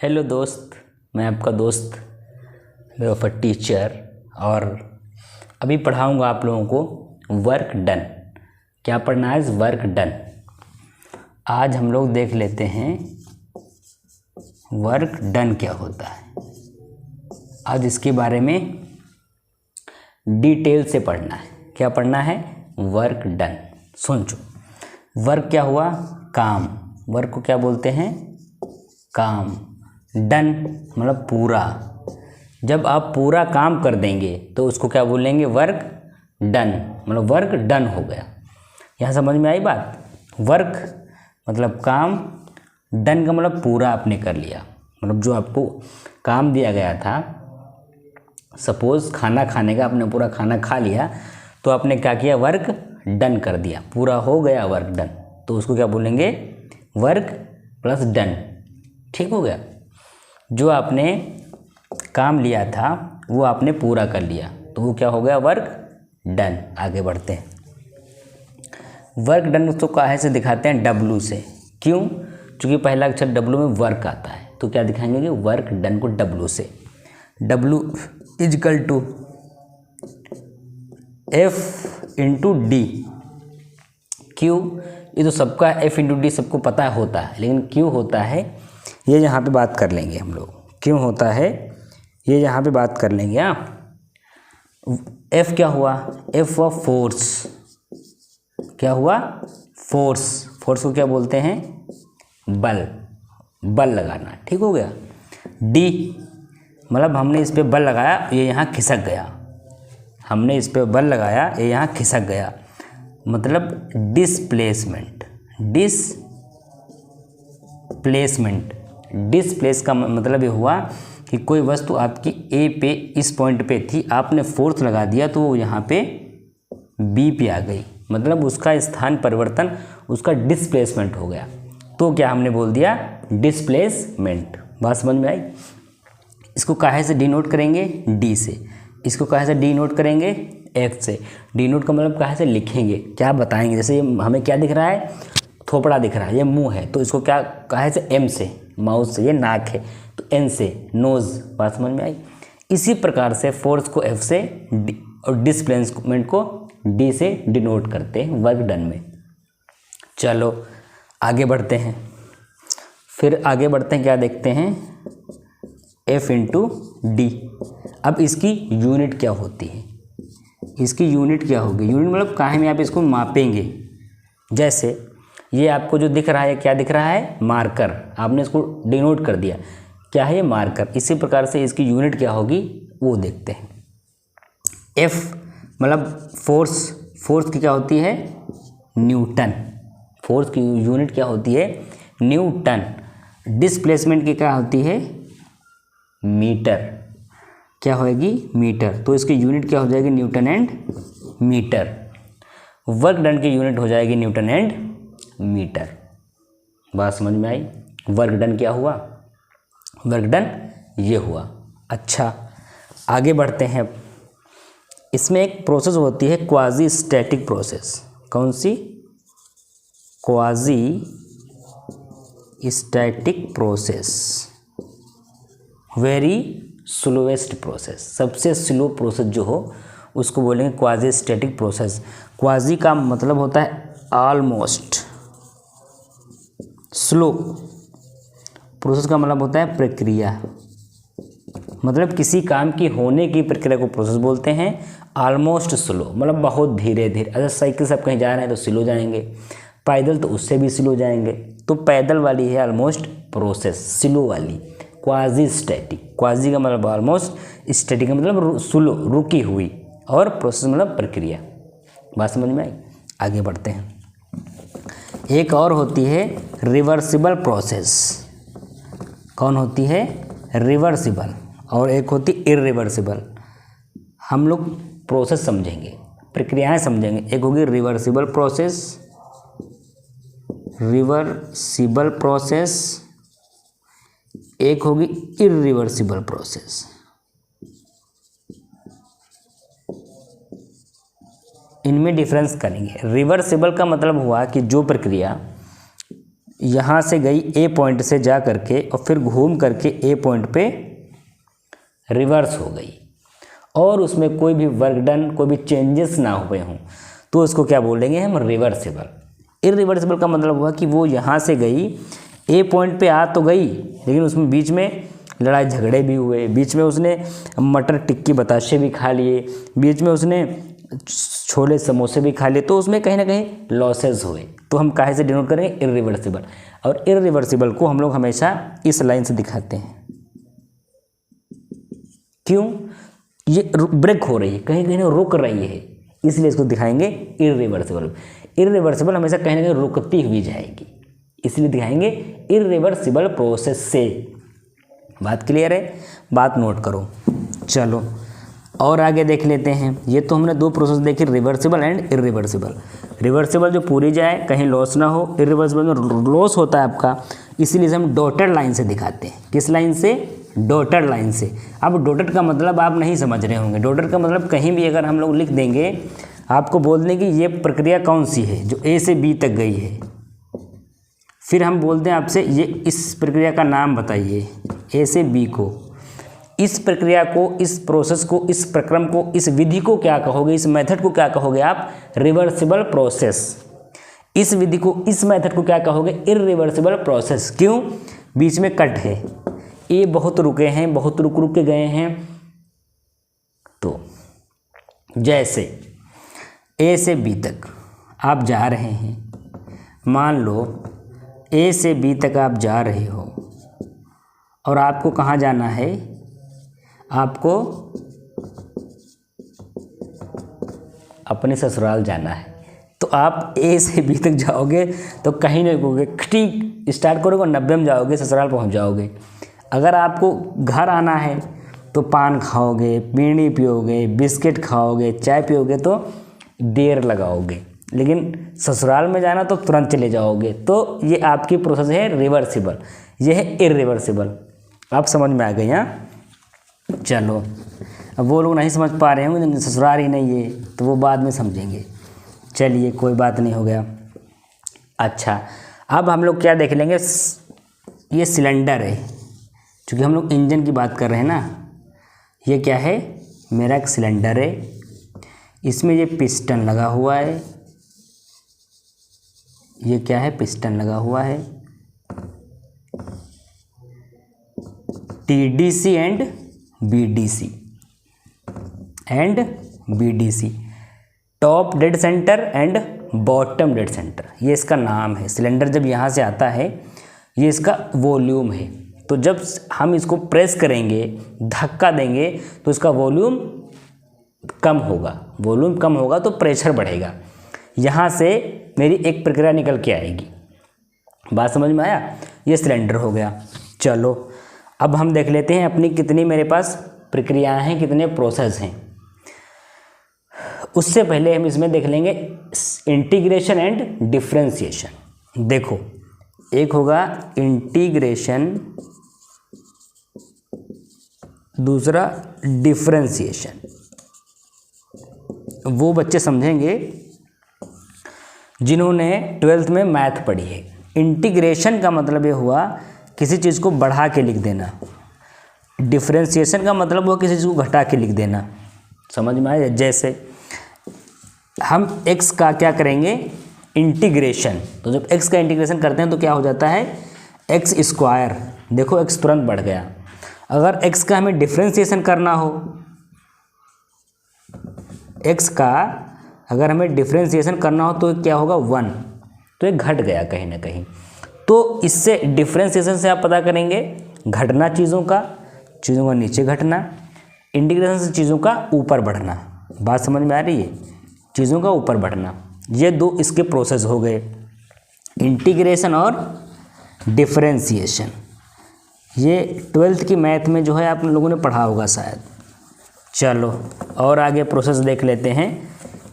Hello दोस्त, मैं आपका दोस्त बेवफा टीचर और अभी पढ़ाऊंगा आप लोगों को वर्क डन। क्या पढ़ना है? Work done. आज हम लोग देख लेते हैं वर्क डन क्या होता है। आज इसके बारे में डिटेल से पढ़ना है। क्या पढ़ना है? Work done. समझो, वर्क क्या हुआ? काम। वर्क को क्या बोलते हैं? काम। डन मतलब पूरा। जब आप पूरा काम कर देंगे तो उसको क्या बोलेंगे? Work done. मतलब वर्क डन हो गया। यहाँ समझ में आई बात? वर्क मतलब काम, डन का मतलब पूरा आपने कर लिया। मतलब जो आपको काम दिया गया था, सपोज़ खाना खाने का, आपने पूरा खाना खा लिया तो आपने क्या किया? वर्क डन कर दिया, पूरा हो गया वर्क डन। तो उसको क्या बोलेंगे? Work plus done. ठीक हो गया। जो आपने काम लिया था वो आपने पूरा कर लिया तो वो क्या हो गया? Work done. आगे बढ़ते हैं। वर्क डन उसको काहे से दिखाते हैं? डब्लू से। क्यों? क्योंकि पहला अक्षर डब्लू में वर्क आता है, तो क्या दिखाएंगे कि वर्क डन को डब्लू से। W is equal to F into D. क्यों? ये तो सबका एफ इंटू डी सबको पता होता है, लेकिन क्यों होता है ये यहाँ पे बात कर लेंगे हम लोग। क्यों होता है ये यहाँ पे बात कर लेंगे। हाँ, एफ क्या हुआ? एफ हुआ फोर्स। क्या हुआ? फोर्स। फोर्स को क्या बोलते हैं? बल। बल लगाना। ठीक हो गया। डी मतलब हमने इस पे बल लगाया, ये यहाँ खिसक गया। हमने इस पे बल लगाया, ये यहाँ खिसक गया, मतलब डिस्प्लेसमेंट। डिस्प्लेस का मतलब ये हुआ कि कोई वस्तु आपकी ए पे इस पॉइंट पे थी, आपने फोर्स लगा दिया तो वो यहाँ पे बी पे आ गई, मतलब उसका स्थान परिवर्तन, उसका डिस्प्लेसमेंट हो गया। तो क्या हमने बोल दिया? डिस्प्लेसमेंट। बात समझ में आई? इसको काहे से डिनोट करेंगे? डी से। इसको काहे से डिनोट करेंगे? एफ से। डिनोट का मतलब काहे से लिखेंगे? क्या बताएंगे? जैसे हमें क्या दिख रहा है? थोपड़ा दिख रहा है, ये मुंह है, तो इसको क्या काहे से? एम से। माउथ से। ये नाक है तो एन से नोज। बात समझ में आई? इसी प्रकार से फोर्स को एफ से और डिस्प्लेसमेंट को डी से डिनोट करते हैं वर्क डन में। चलो आगे बढ़ते हैं। फिर आगे बढ़ते हैं, क्या देखते हैं? F into D. अब इसकी यूनिट क्या होती है? इसकी यूनिट क्या होगी? यूनिट मतलब काहे में आप इसको मापेंगे। जैसे ये आपको जो दिख रहा है, क्या दिख रहा है? मार्कर। आपने इसको डिनोट कर दिया, क्या है ये? मार्कर। इसी प्रकार से इसकी यूनिट क्या होगी वो देखते हैं। एफ मतलब फोर्स। फोर्स की क्या होती है? न्यूटन। फोर्स की यूनिट क्या होती है? न्यूटन। डिस्प्लेसमेंट की क्या होती है? मीटर। क्या होएगी? मीटर। तो इसकी यूनिट क्या हो जाएगी? Newton and metre. Work done की यूनिट हो जाएगी न्यूटन एंड मीटर। बात समझ में आई? वर्क डन क्या हुआ? वर्क डन ये हुआ। अच्छा आगे बढ़ते हैं। इसमें एक प्रोसेस होती है क्वाजी स्टैटिक प्रोसेस। कौन सी? Quasi static process. Very slowest process. सबसे स्लो प्रोसेस जो हो उसको बोलेंगे क्वाजी स्टैटिक प्रोसेस। क्वाजी का मतलब होता है ऑलमोस्ट। स्लो प्रोसेस का मतलब होता है प्रक्रिया, मतलब किसी काम की होने की प्रक्रिया को प्रोसेस बोलते हैं। ऑलमोस्ट स्लो मतलब बहुत धीरे धीरे। अगर साइकिल से आप कहीं जा रहे हैं तो स्लो जाएंगे, पैदल तो उससे भी स्लो जाएंगे। तो पैदल वाली है ऑलमोस्ट प्रोसेस, स्लो वाली क्वाजी स्टैटिक। क्वाजी का मतलब ऑलमोस्ट, स्टैटिक का मतलब स्लो, रुकी हुई, और प्रोसेस मतलब प्रक्रिया। बात समझ में आई? आगे बढ़ते हैं। एक और होती है रिवर्सिबल प्रोसेस। कौन होती है? रिवर्सिबल। और एक होती इरिवर्सिबल। हम लोग प्रोसेस समझेंगे, प्रक्रियाएं समझेंगे। एक होगी रिवर्सिबल प्रोसेस, एक होगी इरिवर्सिबल प्रोसेस। इनमें डिफरेंस करेंगे। रिवर्सिबल का मतलब हुआ कि जो प्रक्रिया यहाँ से गई ए पॉइंट से जा करके और फिर घूम करके ए पॉइंट पे रिवर्स हो गई और उसमें कोई भी वर्क डन, कोई भी चेंजेस ना हुए हों, तो उसको क्या बोलेंगे हम? रिवर्सिबल। इरिवर्सिबल का मतलब हुआ कि वो यहाँ से गई, ए पॉइंट पे आ तो गई, लेकिन उसमें बीच में लड़ाई झगड़े भी हुए, बीच में उसने मटर टिक्की बताशे भी खा लिए, बीच में उसने छोले समोसे भी खा लिए, तो उसमें कहीं ना कहीं लॉसेस हुए। तो हम काहे से डिनोट करेंगे? इरिवर्सिबल। और इरिवर्सिबल को हम लोग हमेशा इस लाइन से दिखाते हैं। क्यों? ये ब्रेक हो रही है, कहीं कहीं रुक रही है, इसलिए इसको दिखाएंगे इरिवर्सिबल। इरिवर्सिबल हमेशा कहीं ना कहीं रुकती हुई जाएगी, इसलिए दिखाएंगे इरिवर्सिबल प्रोसेस से। बात क्लियर है? बात नोट करो। चलो और आगे देख लेते हैं। ये तो हमने दो प्रोसेस देखी, रिवर्सिबल एंड इरिवर्सिबल। रिवर्सिबल जो पूरी जाए, कहीं लॉस ना हो, इरिवर्सिबल में लॉस होता है आपका, इसीलिए हम डॉटेड लाइन से दिखाते हैं। किस लाइन से? डॉटेड लाइन से। अब डॉटेड का मतलब आप नहीं समझ रहे होंगे। डॉटेड का मतलब कहीं भी अगर हम लोग लिख देंगे, आपको बोल दें कि ये प्रक्रिया कौन सी है जो ए से बी तक गई है, फिर हम बोलते हैं आपसे ये इस प्रक्रिया का नाम बताइए, ए से बी को। इस प्रक्रिया को, इस प्रोसेस को, इस प्रक्रम को, इस विधि को क्या कहोगे? इस मेथड को क्या कहोगे आप? Reversible process. इस विधि को, इस मेथड को क्या कहोगे? Irreversible process. क्यों? बीच में कट है, ए बहुत रुके हैं, बहुत रुक के गए हैं। तो जैसे ए से बी तक आप जा रहे हैं, मान लो ए से बी तक आप जा रहे हो और आपको कहाँ जाना है? आपको अपने ससुराल जाना है। तो आप ए से बी तक जाओगे तो कहीं नहीं रुकोगे, ठीक स्टार्ट करोगे और 90 में जाओगे, ससुराल पहुंच जाओगे। अगर आपको घर आना है तो पान खाओगे, बीड़ी पियोगे, बिस्किट खाओगे, चाय पियोगे तो देर लगाओगे, लेकिन ससुराल में जाना तो तुरंत चले जाओगे। तो ये आपकी प्रोसेस है रिवर्सिबल, ये है इरिवर्सिबल। आप समझ में आ गई? हाँ, चलो। अब वो लोग नहीं समझ पा रहे होंगे, ससुराल ही नहीं है, तो वो बाद में समझेंगे। चलिए कोई बात नहीं, हो गया। अच्छा, अब हम लोग क्या देख लेंगे? ये सिलेंडर है, क्योंकि हम लोग इंजन की बात कर रहे हैं ना। ये क्या है? मेरा एक सिलेंडर है, इसमें ये पिस्टन लगा हुआ है। ये क्या है? पिस्टन लगा हुआ है। TDC and BDC top dead centre and bottom dead centre, ये इसका नाम है। सिलेंडर जब यहाँ से आता है, ये इसका वॉल्यूम है। तो जब हम इसको प्रेस करेंगे, धक्का देंगे, तो इसका वॉल्यूम कम होगा। वॉल्यूम कम होगा तो प्रेशर बढ़ेगा। यहाँ से मेरी एक प्रक्रिया निकल के आएगी। बात समझ में आया? ये सिलेंडर हो गया। चलो अब हम देख लेते हैं अपनी कितनी मेरे पास प्रक्रियाएं हैं, कितने प्रोसेस हैं। उससे पहले हम इसमें देख लेंगे इंटीग्रेशन एंड डिफरेंशिएशन। देखो, एक होगा इंटीग्रेशन, दूसरा डिफरेंशिएशन। वो बच्चे समझेंगे जिन्होंने 12th में मैथ पढ़ी है। इंटीग्रेशन का मतलब ये हुआ किसी चीज़ को बढ़ा के लिख देना, डिफरेंशिएशन का मतलब हुआ किसी चीज़ को घटा के लिख देना। समझ में आया? जैसे हम x का क्या करेंगे? इंटीग्रेशन। तो जब x का इंटीग्रेशन करते हैं तो क्या हो जाता है? x square. देखो x तुरंत बढ़ गया। अगर x का हमें डिफरेंशिएशन करना हो, x का अगर हमें डिफरेंशिएशन करना हो तो क्या होगा? 1। तो ये घट गया कहीं ना कहीं। तो इससे डिफरेंशिएशन से आप पता करेंगे घटना चीज़ों का नीचे घटना, इंटीग्रेशन से चीज़ों का ऊपर बढ़ना। बात समझ में आ रही है? चीज़ों का ऊपर बढ़ना। ये दो इसके प्रोसेस हो गए, इंटीग्रेशन और डिफरेंशिएशन। ये 12th की मैथ में जो है आप लोगों ने पढ़ा होगा शायद। चलो और आगे प्रोसेस देख लेते हैं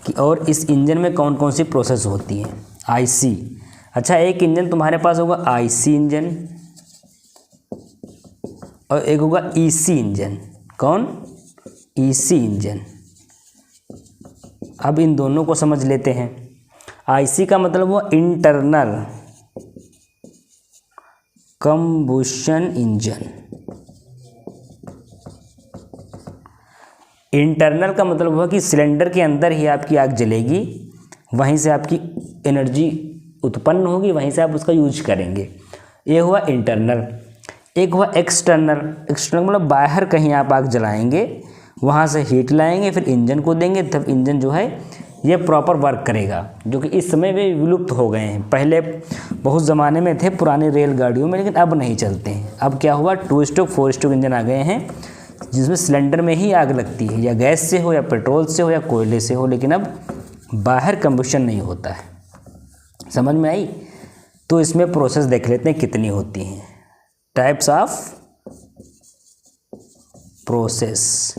कि और इस इंजन में कौन कौन सी प्रोसेस होती हैं। IC। अच्छा, एक इंजन तुम्हारे पास होगा IC इंजन और एक होगा EC इंजन। कौन? EC engine. अब इन दोनों को समझ लेते हैं। IC का मतलब हुआ इंटरनल कंबुशन इंजन। इंटरनल का मतलब हुआ कि सिलेंडर के अंदर ही आपकी आग जलेगी, वहीं से आपकी एनर्जी उत्पन्न होगी, वहीं से आप उसका यूज करेंगे। ये हुआ इंटरनल। एक हुआ एक्सटर्नल। एक्सटर्नल मतलब बाहर कहीं आप आग जलाएंगे, वहाँ से हीट लाएंगे, फिर इंजन को देंगे, तब इंजन जो है ये प्रॉपर वर्क करेगा, जो कि इस समय वे विलुप्त हो गए हैं। पहले बहुत ज़माने में थे पुरानी रेलगाड़ियों में, लेकिन अब नहीं चलते हैं। अब क्या हुआ, 2 स्ट्रोक 4 स्ट्रोक इंजन आ गए हैं, जिसमें सिलेंडर में ही आग लगती है, या गैस से हो, या पेट्रोल से हो, या कोयले से हो, लेकिन अब बाहर कंबशन नहीं होता है। समझ में आई? तो इसमें प्रोसेस देख लेते हैं कितनी होती हैं। Types of process.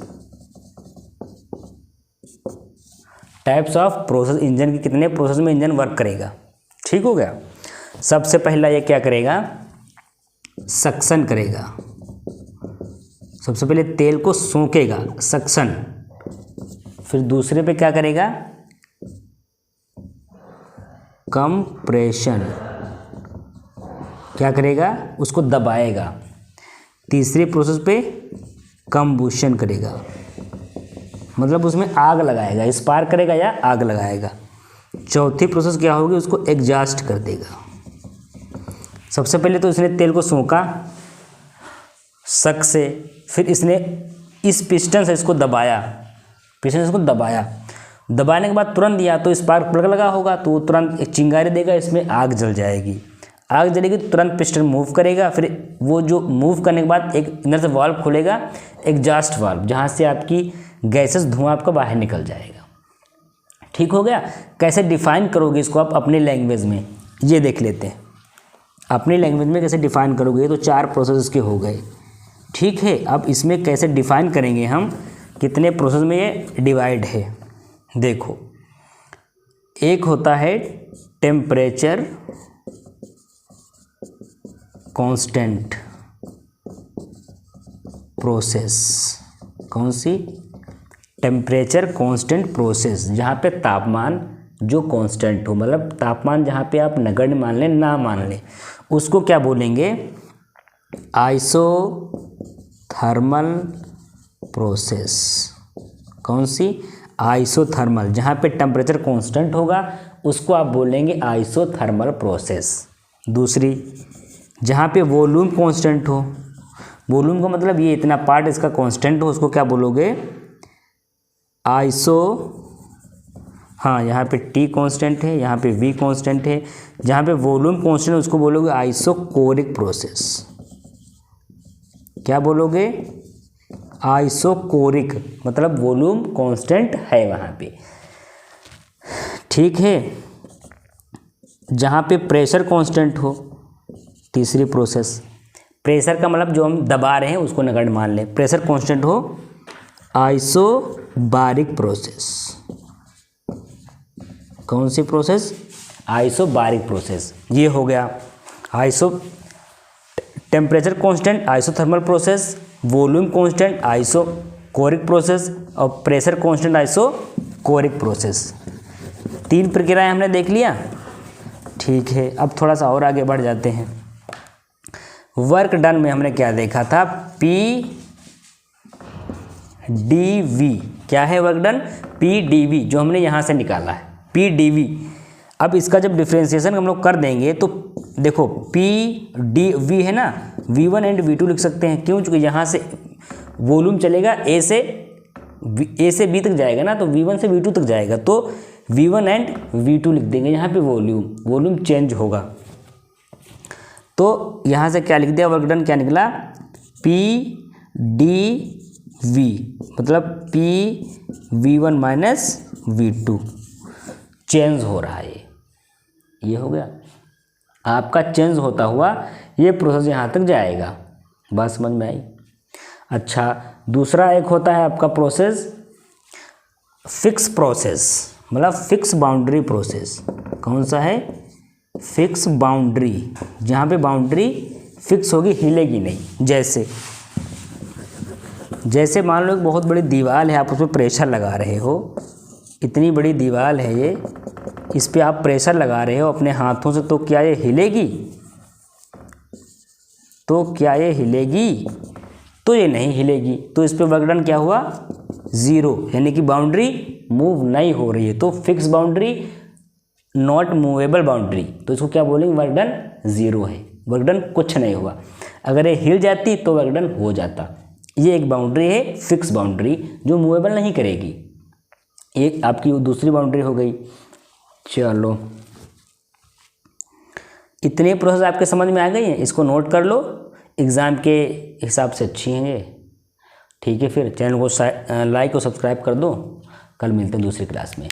Types of process, engine के कितने प्रोसेस में इंजन वर्क करेगा। ठीक हो गया। सबसे पहला ये क्या करेगा, सक्शन करेगा। सबसे पहले तेल को सोखेगा, सक्शन। फिर दूसरे पे क्या करेगा, कंप्रेशन। क्या करेगा, उसको दबाएगा। तीसरी प्रोसेस पे कंबुशन करेगा, मतलब उसमें आग लगाएगा, स्पार्क करेगा या आग लगाएगा। चौथी प्रोसेस क्या होगी, उसको एग्जॉस्ट कर देगा। सबसे पहले तो इसने तेल को सोखा शक से, फिर इसने इस पिस्टन से इसको दबाया, पिस्टन से इसको दबाया, दबाने के बाद तुरंत या तो स्पार्क प्लग लगा होगा तो वो तुरंत एक चिंगारी देगा, इसमें आग जल जाएगी। आग जलेगी तो तुरंत पिस्टन मूव करेगा, फिर वो जो मूव करने के बाद एक अंदर से वाल्व खुलेगा, एग्जॉस्ट वाल्व, जहाँ से आपकी गैसेस धुआं आपका बाहर निकल जाएगा। ठीक हो गया। कैसे डिफाइन करोगे इसको आप अपनी लैंग्वेज में, ये देख लेते हैं। अपनी लैंग्वेज में कैसे डिफाइन करोगे, तो 4 प्रोसेस इसके हो गए। ठीक है, अब इसमें कैसे डिफाइन करेंगे हम, कितने प्रोसेस में ये डिवाइड है। देखो, एक होता है टेम्परेचर कांस्टेंट प्रोसेस। कौन सी, टेम्परेचर कांस्टेंट प्रोसेस, जहाँ पे तापमान जो कांस्टेंट हो, मतलब तापमान जहाँ पे आप नगण्य मान लें, ना मान लें, उसको क्या बोलेंगे, आइसोथर्मल प्रोसेस। कौन सी, आइसोथर्मल। जहाँ पे टेम्परेचर कांस्टेंट होगा उसको आप बोलेंगे आइसोथर्मल प्रोसेस। दूसरी, जहाँ पे वॉल्यूम कांस्टेंट हो, वॉल्यूम का मतलब ये इतना पार्ट इसका कांस्टेंट हो, उसको क्या बोलोगे, यहाँ पे T कांस्टेंट है, यहाँ पे V कांस्टेंट है, जहाँ पे वॉल्यूम कांस्टेंट है उसको बोलोगे आइसोकोरिक प्रोसेस। क्या बोलोगे, आइसोकोरिक, मतलब वॉल्यूम कांस्टेंट है वहाँ पे। ठीक है। जहाँ पे प्रेशर कांस्टेंट हो, तीसरी प्रोसेस, प्रेशर का मतलब जो हम दबा रहे हैं उसको नगण्य मान लें, प्रेशर कांस्टेंट हो, आइसोबारिक प्रोसेस। कौन सी प्रोसेस, आइसोबारिक प्रोसेस। ये हो गया temperature constant isothermal process, volume constant isochoric process, और प्रेशर कांस्टेंट आइसोकोरिक प्रोसेस। 3 प्रक्रियाएं हमने देख लिया। ठीक है, अब थोड़ा सा और आगे बढ़ जाते हैं। वर्क डन में हमने क्या देखा था, PdV। क्या है वर्क डन, PdV, जो हमने यहाँ से निकाला है PdV। अब इसका जब डिफ्रेंशिएशन हम लोग कर देंगे तो देखो PdV है ना, V1 एंड V2 लिख सकते हैं। क्यों, चूँकि यहाँ से वॉल्यूम चलेगा A से B तक जाएगा ना, तो V1 से V2 तक जाएगा, तो V1 एंड V2 लिख देंगे। यहाँ पे वॉल्यूम चेंज होगा, तो यहाँ से क्या लिख दिया, वर्क डन क्या निकला, PdV, मतलब PV1 माइनस V2 चेंज हो रहा है। ये हो गया आपका चेंज होता हुआ, ये प्रोसेस यहाँ तक जाएगा। बात समझ में आई। अच्छा, दूसरा एक होता है आपका प्रोसेस फिक्स प्रोसेस, मतलब फिक्स बाउंड्री प्रोसेस। कौन सा है, फिक्स बाउंड्री, जहाँ पे बाउंड्री फिक्स होगी, हिलेगी नहीं। जैसे मान लो एक बहुत बड़ी दीवार है, आप उस पर प्रेशर लगा रहे हो, इतनी बड़ी दीवार है ये, इस पे आप प्रेशर लगा रहे हो अपने हाथों से, तो क्या ये हिलेगी, तो क्या ये हिलेगी? तो ये नहीं हिलेगी, तो इस पे वर्क डन क्या हुआ? 0, यानी कि बाउंड्री मूव नहीं हो रही है। तो fix boundary, not movable boundary, तो इसको क्या बोलेंगे? वर्क डन 0 है, वर्क डन कुछ नहीं हुआ। अगर ये हिल जाती तो वर्क डन हो जाता। ये एक बाउंड्री है फिक्स बाउंड्री जो मूवेबल नहीं करेगी। एक आपकी दूसरी बाउंड्री हो गई। चलो, इतने प्रोसेस आपके समझ में आ गई हैं, इसको नोट कर लो, एग्ज़ाम के हिसाब से अच्छी हैं ये। ठीक है, फिर चैनल को लाइक और सब्सक्राइब कर दो। कल मिलते हैं दूसरी क्लास में।